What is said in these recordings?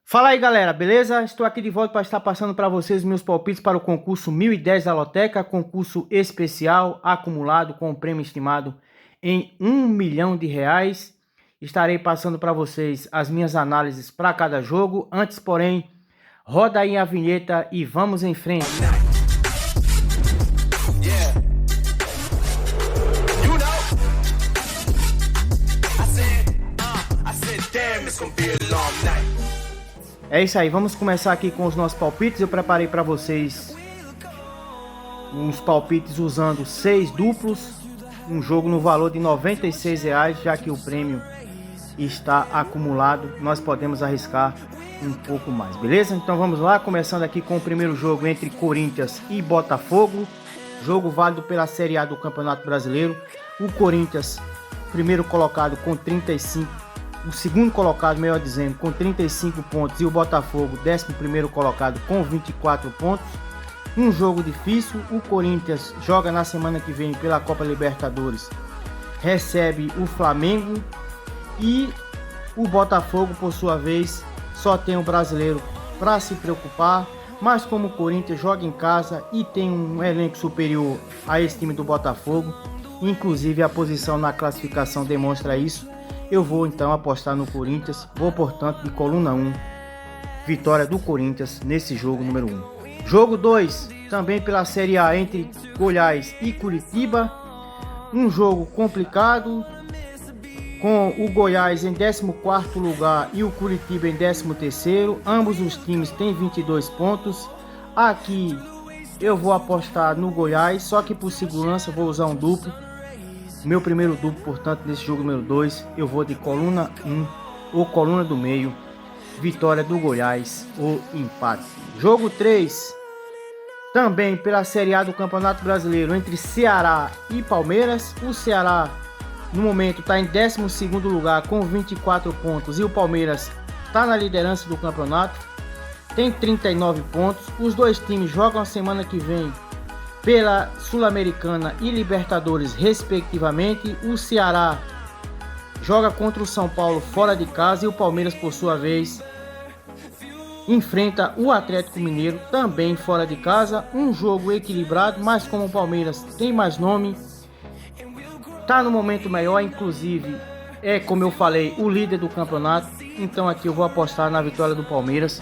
Fala aí galera, beleza? Estou aqui de volta para estar passando para vocês meus palpites para o concurso 1010 da Loteca, concurso especial acumulado com o prêmio estimado em R$ 1 milhão. Estarei passando para vocês as minhas análises para cada jogo. Antes, porém, roda aí a vinheta e vamos em frente. É isso aí, vamos começar aqui com os nossos palpites. Eu preparei para vocês uns palpites usando 6 duplos, um jogo no valor de R$ 96, já que o prêmio está acumulado, nós podemos arriscar um pouco mais, beleza? Então vamos lá, começando aqui com o primeiro jogo entre Corinthians e Botafogo, jogo válido pela Série A do Campeonato Brasileiro. O Corinthians, primeiro colocado com 35, o segundo colocado, melhor dizendo, com 35 pontos, e o Botafogo, 11º colocado, com 24 pontos. Um jogo difícil. O Corinthians joga na semana que vem pela Copa Libertadores, recebe o Flamengo, e o Botafogo, por sua vez, só tem o brasileiro para se preocupar. Mas como o Corinthians joga em casa e tem um elenco superior a esse time do Botafogo, inclusive a posição na classificação demonstra isso, eu vou então apostar no Corinthians. Vou, portanto, de coluna 1, vitória do Corinthians nesse jogo número 1. Jogo 2, também pela Série A, entre Goiás e Curitiba. Um jogo complicado, com o Goiás em 14º lugar e o Curitiba em 13º. Ambos os times têm 22 pontos. Aqui eu vou apostar no Goiás, só que por segurança vou usar um duplo. Meu primeiro duplo, portanto, nesse jogo número 2, eu vou de coluna 1 ou coluna do meio, vitória do Goiás ou empate. Jogo 3, também pela Série A do Campeonato Brasileiro, entre Ceará e Palmeiras. O Ceará, no momento, está em 12º lugar com 24 pontos, e o Palmeiras está na liderança do campeonato, tem 39 pontos. Os dois times jogam a semana que vem pela Sul-Americana e Libertadores, respectivamente. O Ceará joga contra o São Paulo fora de casa, e o Palmeiras, por sua vez, enfrenta o Atlético Mineiro, também fora de casa. Um jogo equilibrado, mas como o Palmeiras tem mais nome, está no momento melhor, inclusive é, como eu falei, o líder do campeonato. Então aqui eu vou apostar na vitória do Palmeiras.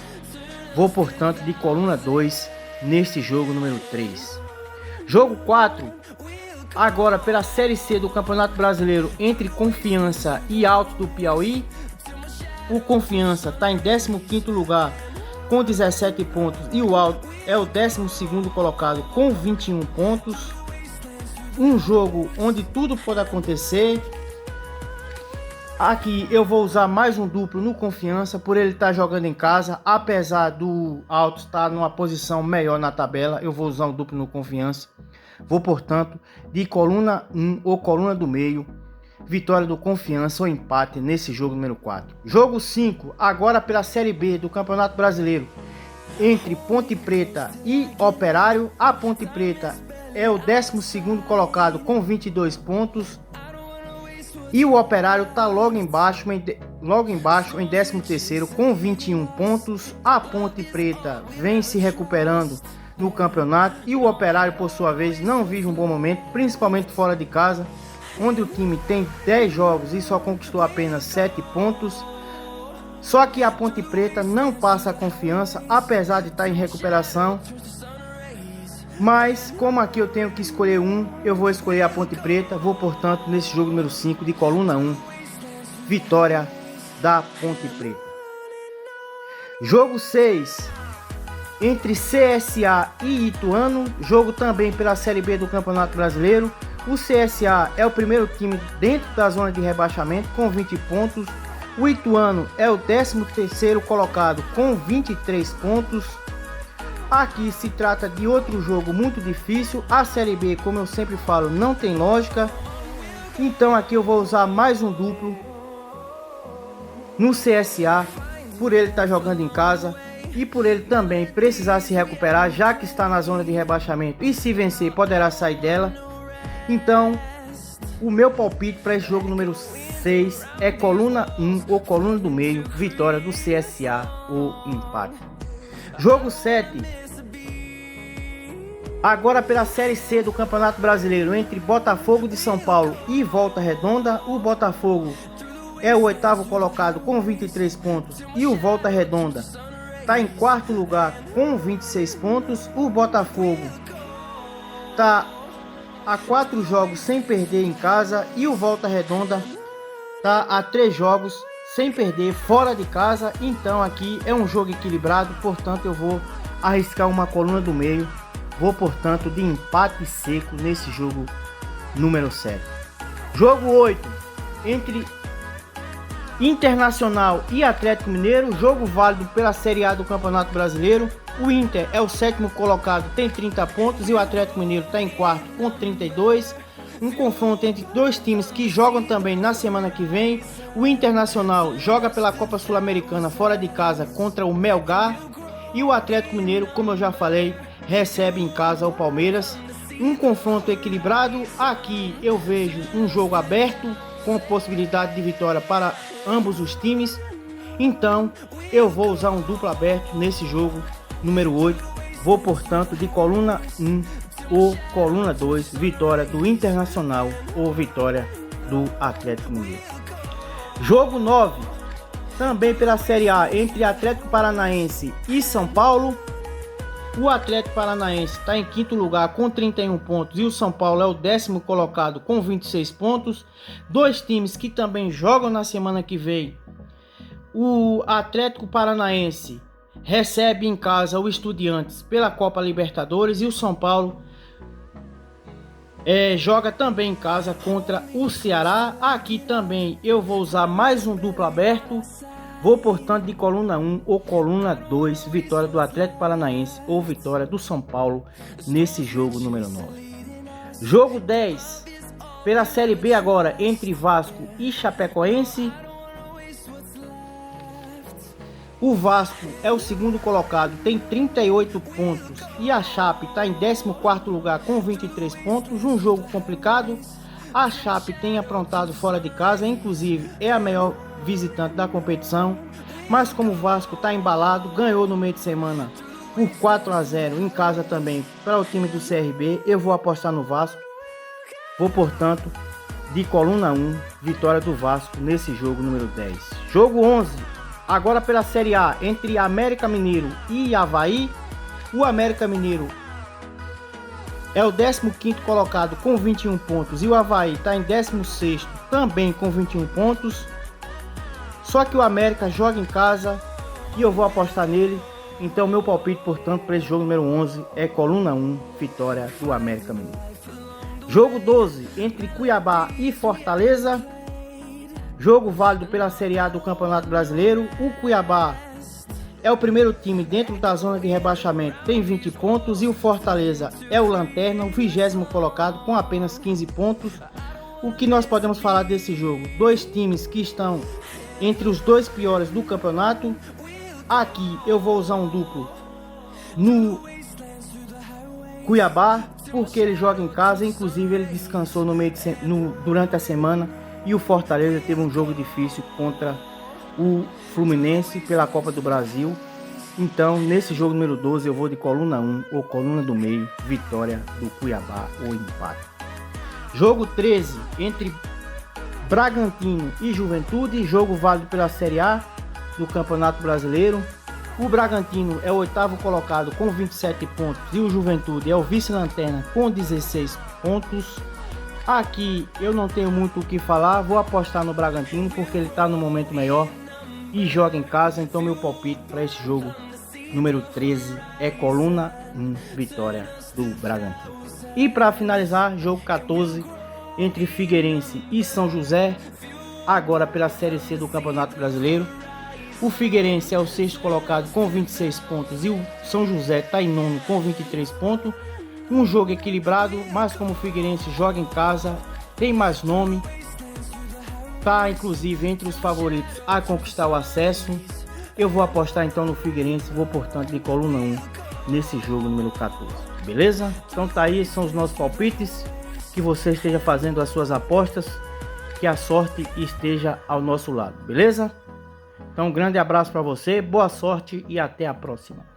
Vou, portanto, de coluna 2 neste jogo número 3. Jogo 4, agora pela Série C do Campeonato Brasileiro, entre Confiança e Altos do Piauí. O Confiança está em 15º lugar com 17 pontos, e o Altos é o 12º colocado com 21 pontos. Um jogo onde tudo pode acontecer. Aqui eu vou usar mais um duplo no Confiança, por ele estar jogando em casa. Apesar do Altos estar numa posição melhor na tabela, eu vou usar um duplo no Confiança. Vou, portanto, de coluna 1 ou coluna do meio, vitória do Confiança ou empate nesse jogo número 4. Jogo 5, agora pela Série B do Campeonato Brasileiro, entre Ponte Preta e Operário. A Ponte Preta é o 12º colocado com 22 pontos, e o Operário está logo embaixo em 13º com 21 pontos. A Ponte Preta vem se recuperando no campeonato, e o Operário, por sua vez, não vive um bom momento, principalmente fora de casa, onde o time tem 10 jogos e só conquistou apenas 7 pontos. Só que a Ponte Preta não passa a Confiança, apesar de estar em recuperação. Mas como aqui eu tenho que escolher um, eu vou escolher a Ponte Preta. Vou, portanto, nesse jogo número 5, de coluna 1, vitória da Ponte Preta. Jogo 6, entre CSA e Ituano, jogo também pela Série B do Campeonato Brasileiro. O CSA é o primeiro time dentro da zona de rebaixamento com 20 pontos. O Ituano é o 13º colocado com 23 pontos. Aqui se trata de outro jogo muito difícil. A Série B, como eu sempre falo, não tem lógica. Então aqui eu vou usar mais um duplo no CSA, por ele estar jogando em casa e por ele também precisar se recuperar, já que está na zona de rebaixamento, e se vencer poderá sair dela. Então o meu palpite para esse jogo número 6 é coluna 1 ou coluna do meio, vitória do CSA ou empate. Jogo 7, agora pela Série C do Campeonato Brasileiro, entre Botafogo de São Paulo e Volta Redonda. O Botafogo é o 8º colocado com 23 pontos e o Volta Redonda está em 4º lugar com 26 pontos. O Botafogo está a 4 jogos sem perder em casa e o Volta Redonda está a 3 jogos sem perder fora de casa. Então aqui é um jogo equilibrado, portanto eu vou arriscar uma coluna do meio. Vou, portanto, de empate seco nesse jogo número 7. Jogo 8, entre Internacional e Atlético Mineiro, jogo válido pela Série A do Campeonato Brasileiro. O Inter é o 7º colocado, tem 30 pontos, e o Atlético Mineiro está em 4º com 32. Um confronto entre dois times que jogam também na semana que vem. O Internacional joga pela Copa Sul-Americana fora de casa contra o Melgar. E o Atlético Mineiro, como eu já falei, recebe em casa o Palmeiras. Um confronto equilibrado. Aqui eu vejo um jogo aberto, com possibilidade de vitória para ambos os times. Então eu vou usar um duplo aberto nesse jogo número 8. Vou, portanto, de coluna 1 ou coluna 2, vitória do Internacional ou vitória do Atlético Mineiro. Jogo 9, também pela Série A, entre Atlético Paranaense e São Paulo. O Atlético Paranaense está em 5º lugar com 31 pontos e o São Paulo é o 10º colocado com 26 pontos. Dois times que também jogam na semana que vem. O Atlético Paranaense recebe em casa o Estudiantes pela Copa Libertadores e o São Paulo joga também em casa contra o Ceará. Aqui também eu vou usar mais um duplo aberto. Vou, portanto, de coluna 1 ou coluna 2, vitória do Atlético Paranaense ou vitória do São Paulo nesse jogo número 9. Jogo 10, pela Série B agora, entre Vasco e Chapecoense. O Vasco é o 2º colocado, tem 38 pontos e a Chape está em 14º lugar com 23 pontos. Um jogo complicado. A Chape tem aprontado fora de casa, inclusive é a melhor visitante da competição, mas como o Vasco está embalado, ganhou no meio de semana por 4-0 em casa também para o time do CRB, eu vou apostar no Vasco. Vou, portanto, de coluna 1, vitória do Vasco nesse jogo número 10. Jogo 11, agora pela Série A, entre América Mineiro e Avaí. O América Mineiro é o 15º colocado com 21 pontos e o Avaí está em 16º também com 21 pontos. Só que o América joga em casa e eu vou apostar nele. Então meu palpite, portanto, para esse jogo número 11 é coluna 1, vitória do América Mineiro. Jogo 12, entre Cuiabá e Fortaleza. Jogo válido pela Série A do Campeonato Brasileiro. O Cuiabá é o primeiro time dentro da zona de rebaixamento, tem 20 pontos. E o Fortaleza é o lanterna, o 20º colocado com apenas 15 pontos. O que nós podemos falar desse jogo? Dois times que estão entre os dois piores do campeonato. Aqui eu vou usar um duplo no Cuiabá, porque ele joga em casa, inclusive ele descansou durante a semana. E o Fortaleza teve um jogo difícil contra o Fluminense pela Copa do Brasil. Então nesse jogo número 12 eu vou de coluna 1 ou coluna do meio, vitória do Cuiabá ou empate. Jogo 13, entre Bragantino e Juventude, jogo válido pela Série A do Campeonato Brasileiro. O Bragantino é o 8º colocado com 27 pontos e o Juventude é o vice-lanterna com 16 pontos. Aqui eu não tenho muito o que falar, vou apostar no Bragantino porque ele está no momento melhor e joga em casa. Então meu palpite para esse jogo número 13 é coluna 1, vitória do Bragantino. E para finalizar, jogo 14, entre Figueirense e São José, agora pela Série C do Campeonato Brasileiro. O Figueirense é o 6º colocado com 26 pontos e o São José está em 9º com 23 pontos. Um jogo equilibrado, mas como o Figueirense joga em casa, tem mais nome, está inclusive entre os favoritos a conquistar o acesso. Eu vou apostar então no Figueirense, vou, portanto, de coluna 1 nesse jogo número 14. Beleza? Então tá aí, são os nossos palpites. Que você esteja fazendo as suas apostas que a sorte esteja ao nosso lado, beleza? Então, um grande abraço para você, boa sorte e até a próxima.